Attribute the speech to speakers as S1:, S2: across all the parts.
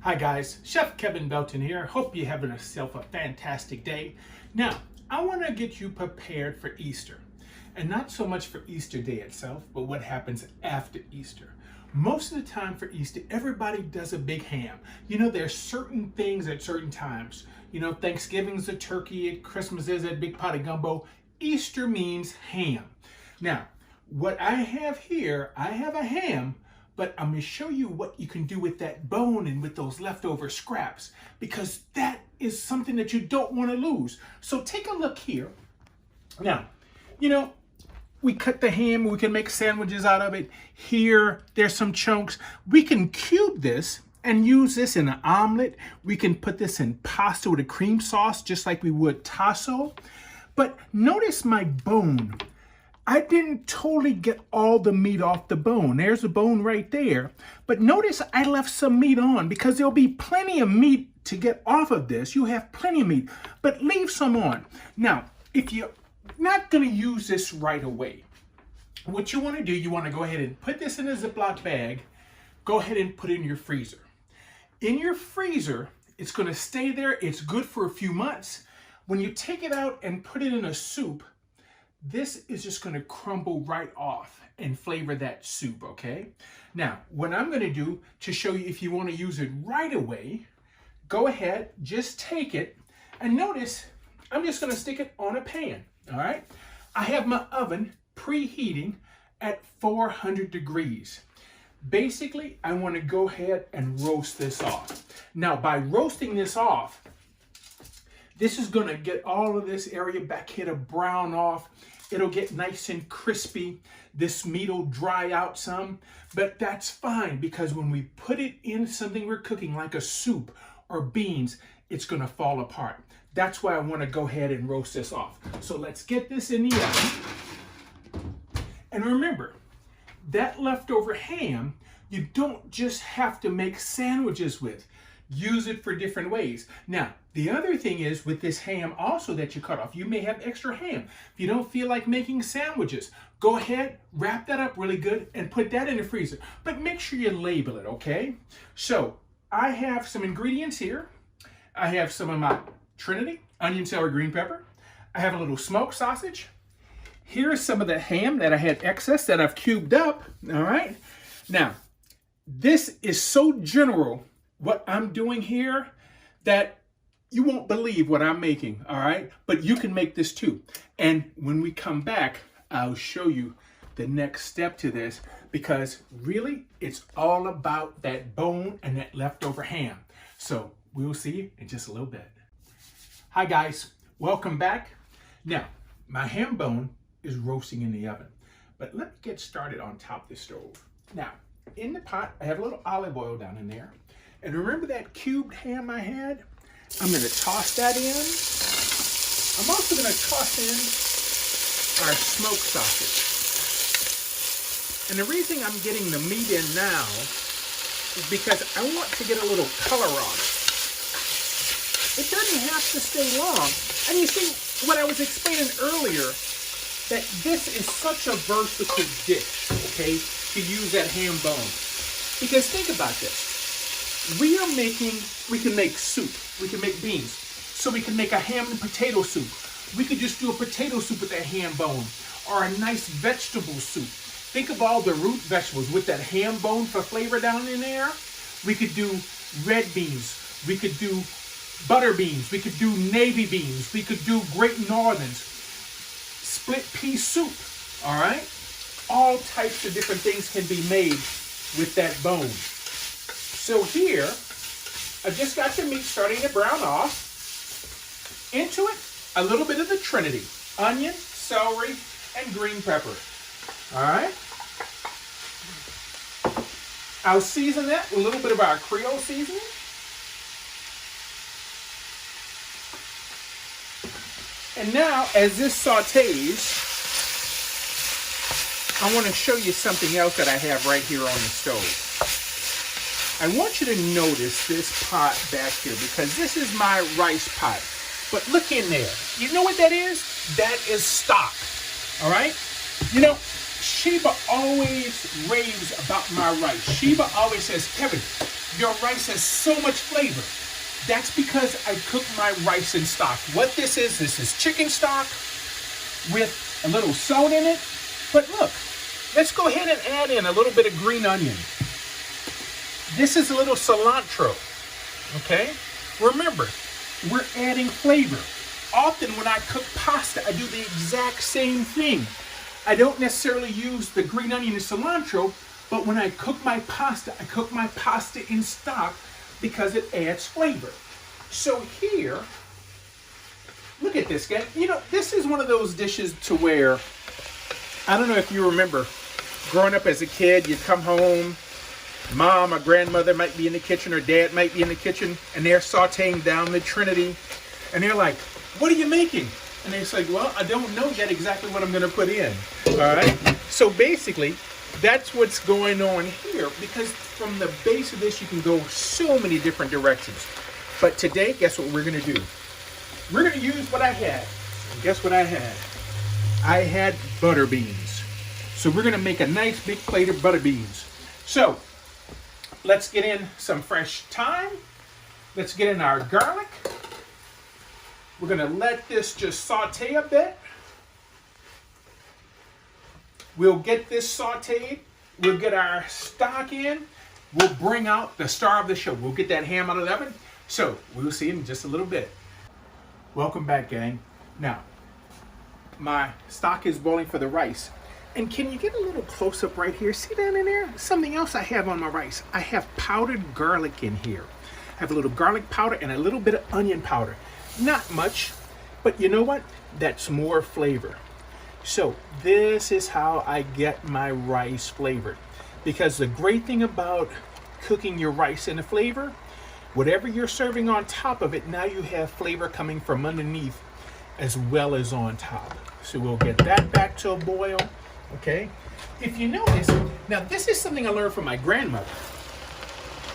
S1: Hi guys, Chef Kevin Belton here. Hope you're having yourself a fantastic day. Now, I want to get you prepared for Easter. And not so much for Easter Day itself, but what happens after Easter. Most of the time for Easter, everybody does a big ham. You know, there's certain things at certain times. You know, Thanksgiving's a turkey, Christmas is a big pot of gumbo. Easter means ham. Now, what I have here, I have a ham, but I'm going to show you what you can do with that bone and with those leftover scraps, because that is something that you don't want to lose. So take a look here. Now, you know, we cut the ham, we can make sandwiches out of it. Here, there's some chunks. We can cube this and use this in an omelet. We can put this in pasta with a cream sauce, just like we would tasso. But notice my bone. I didn't totally get all the meat off the bone. There's the bone right there. But notice I left some meat on because there'll be plenty of meat to get off of this. You have plenty of meat, but leave some on. Now, if you're not gonna use this right away, what you wanna do, you wanna go ahead and put this in a Ziploc bag, go ahead and put it in your freezer. In your freezer, it's gonna stay there. It's good for a few months. When you take it out and put it in a soup, this is just going to crumble right off and flavor that soup, okay? Now, what I'm going to do to show you if you want to use it right away, go ahead, just take it, and notice I'm just going to stick it on a pan, all right? I have my oven preheating at 400 degrees. Basically, I want to go ahead and roast this off. Now, by roasting this off, this is gonna get all of this area back here to brown off. It'll get nice and crispy. This meat will dry out some, but that's fine because when we put it in something we're cooking like a soup or beans, it's gonna fall apart. That's why I wanna go ahead and roast this off. So let's get this in the oven. And remember, that leftover ham, you don't just have to make sandwiches with. Use it for different ways. Now, the other thing is with this ham also that you cut off, you may have extra ham. If you don't feel like making sandwiches, go ahead, wrap that up really good and put that in the freezer. But make sure you label it, okay? So I have some ingredients here. I have some of my Trinity, onion, celery, green pepper. I have a little smoked sausage. Here's some of the ham that I had excess that I've cubed up, all right? Now, this is so general what I'm doing here that you won't believe what I'm making, all right? But you can make this too. And when we come back, I'll show you the next step to this because really it's all about that bone and that leftover ham. So we'll see you in just a little bit. Hi guys, welcome back. Now, my ham bone is roasting in the oven, but let me get started on top of the stove. Now, in the pot, I have a little olive oil down in there. And remember that cubed ham I had? I'm going to toss that in. I'm also going to toss in our smoked sausage. And the reason I'm getting the meat in now is because I want to get a little color on it. It doesn't have to stay long. And you see, what I was explaining earlier, that this is such a versatile dish, okay, to use that ham bone. Because think about this. We can make soup, we can make beans. So we can make a ham and potato soup. We could just do a potato soup with that ham bone or a nice vegetable soup. Think of all the root vegetables with that ham bone for flavor down in there. We could do red beans, we could do butter beans, we could do navy beans, we could do great northerns, split pea soup, all right? All types of different things can be made with that bone. So here, I just got the meat starting to brown off. Into it, a little bit of the Trinity, onion, celery, and green pepper. All right? I'll season that with a little bit of our Creole seasoning. And now, as this sautés, I want to show you something else that I have right here on the stove. I want you to notice this pot back here because this is my rice pot. But look in there. You know what that is? That is stock. All right? You know, Sheba always raves about my rice. Sheba always says, Kevin, your rice has so much flavor. That's because I cook my rice in stock. What this is chicken stock with a little salt in it. But look, let's go ahead and add in a little bit of green onion. This is a little cilantro, okay? Remember, we're adding flavor. Often when I cook pasta, I do the exact same thing. I don't necessarily use the green onion and cilantro, but when I cook my pasta in stock because it adds flavor. So here, look at this, guy. You know, this is one of those dishes to where, I don't know if you remember, growing up as a kid, you come home, mom or grandmother might be in the kitchen or dad might be in the kitchen, and they're sauteing down the Trinity, and they're like, what are you making? And they say, well, I don't know yet exactly what I'm going to put in. All right. So basically, that's what's going on here, because from the base of this, you can go so many different directions. But today, guess what we're going to do? We're going to use what I had. And guess what I had? I had butter beans. So we're going to make a nice big plate of butter beans. So let's get in some fresh thyme. Let's get in our garlic. We're going to let this just saute a bit. We'll get this sauteed. We'll get our stock in. We'll bring out the star of the show. We'll get that ham out of the oven. So we'll see in just a little bit. Welcome back, gang. Now, my stock is boiling for the rice. And can you get a little close up right here? See that in there? Something else I have on my rice. I have powdered garlic in here. I have a little garlic powder and a little bit of onion powder. Not much, but you know what? That's more flavor. So this is how I get my rice flavored. Because the great thing about cooking your rice in a flavor, whatever you're serving on top of it, now you have flavor coming from underneath as well as on top. So we'll get that back to a boil, okay? If you notice, now this is something I learned from my grandmother.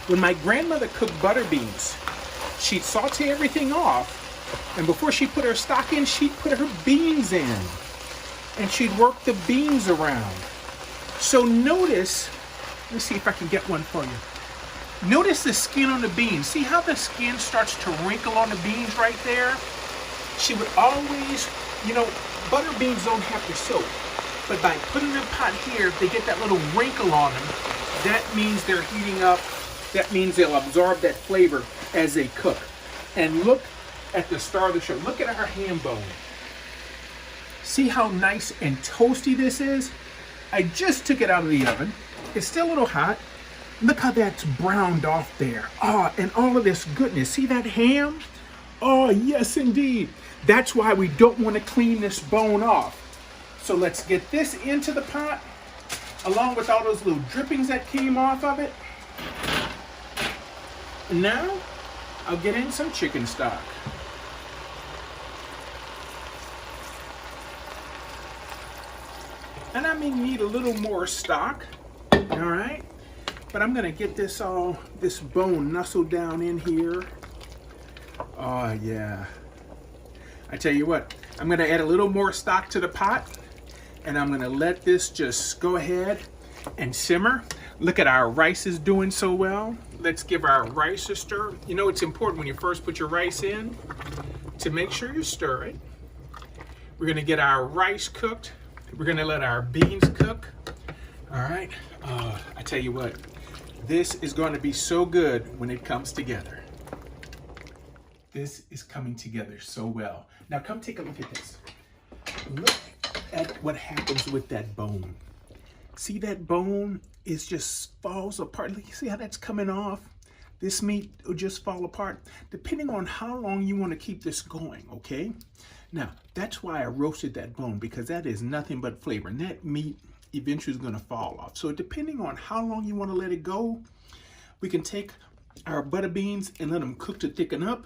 S1: When my grandmother cooked butter beans, she'd saute everything off, and before she put her stock in, she'd put her beans in. And she'd work the beans around. So notice, let's see if I can get one for you. Notice the skin on the beans. See how the skin starts to wrinkle on the beans right there? She would always, you know, butter beans don't have to soak. But by putting them in a pot here, if they get that little wrinkle on them, that means they're heating up. That means they'll absorb that flavor as they cook. And look at the star of the show. Look at our ham bone. See how nice and toasty this is? I just took it out of the oven. It's still a little hot. Look how that's browned off there. Oh, and all of this goodness. See that ham? Oh, yes, indeed. That's why we don't want to clean this bone off. So let's get this into the pot, along with all those little drippings that came off of it. And now, I'll get in some chicken stock. And I may need a little more stock, all right? But I'm gonna get this bone nestled down in here. Oh yeah. I tell you what, I'm gonna add a little more stock to the pot, and I'm gonna let this just go ahead and simmer. Look at our rice is doing so well. Let's give our rice a stir. You know, it's important when you first put your rice in to make sure you stir it. We're gonna get our rice cooked. We're gonna let our beans cook. All right, I tell you what, this is going to be so good when it comes together. This is coming together so well. Now come take a look at this. Look at what happens with that bone. See that bone? It just falls apart. You see how that's coming off? This meat will just fall apart depending on how long you want to keep this going, okay? Now, that's why I roasted that bone, because that is nothing but flavor. And that meat eventually is going to fall off. So depending on how long you want to let it go, we can take our butter beans and let them cook to thicken up,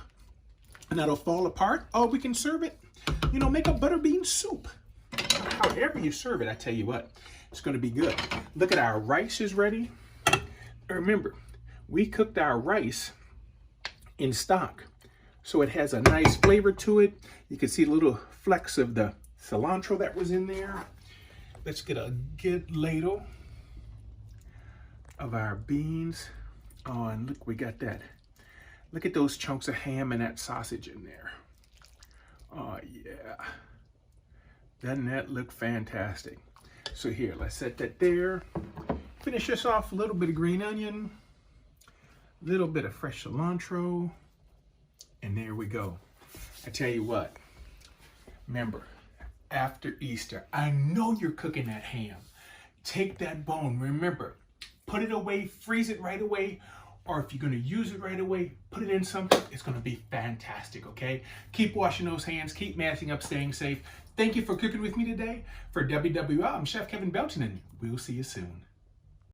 S1: and that'll fall apart. Or we can serve it, you know, make a butter bean soup. However you serve it, I tell you what, it's going to be good. Look at our rice is ready. Remember, we cooked our rice in stock, so it has a nice flavor to it. You can see little flecks of the cilantro that was in there. Let's get a good ladle of our beans Oh, and look, we got that. Look at those chunks of ham and that sausage in there. Oh, yeah. Doesn't that look fantastic? So here, let's set that there. Finish this off, a little bit of green onion, a little bit of fresh cilantro, and there we go. I tell you what, remember, after Easter, I know you're cooking that ham. Take that bone, remember, put it away, freeze it right away, or if you're gonna use it right away, put it in something, it's gonna be fantastic, okay? Keep washing those hands, keep masking up, staying safe. Thank you for cooking with me today. For WWL, I'm Chef Kevin Belton, and we'll see you soon.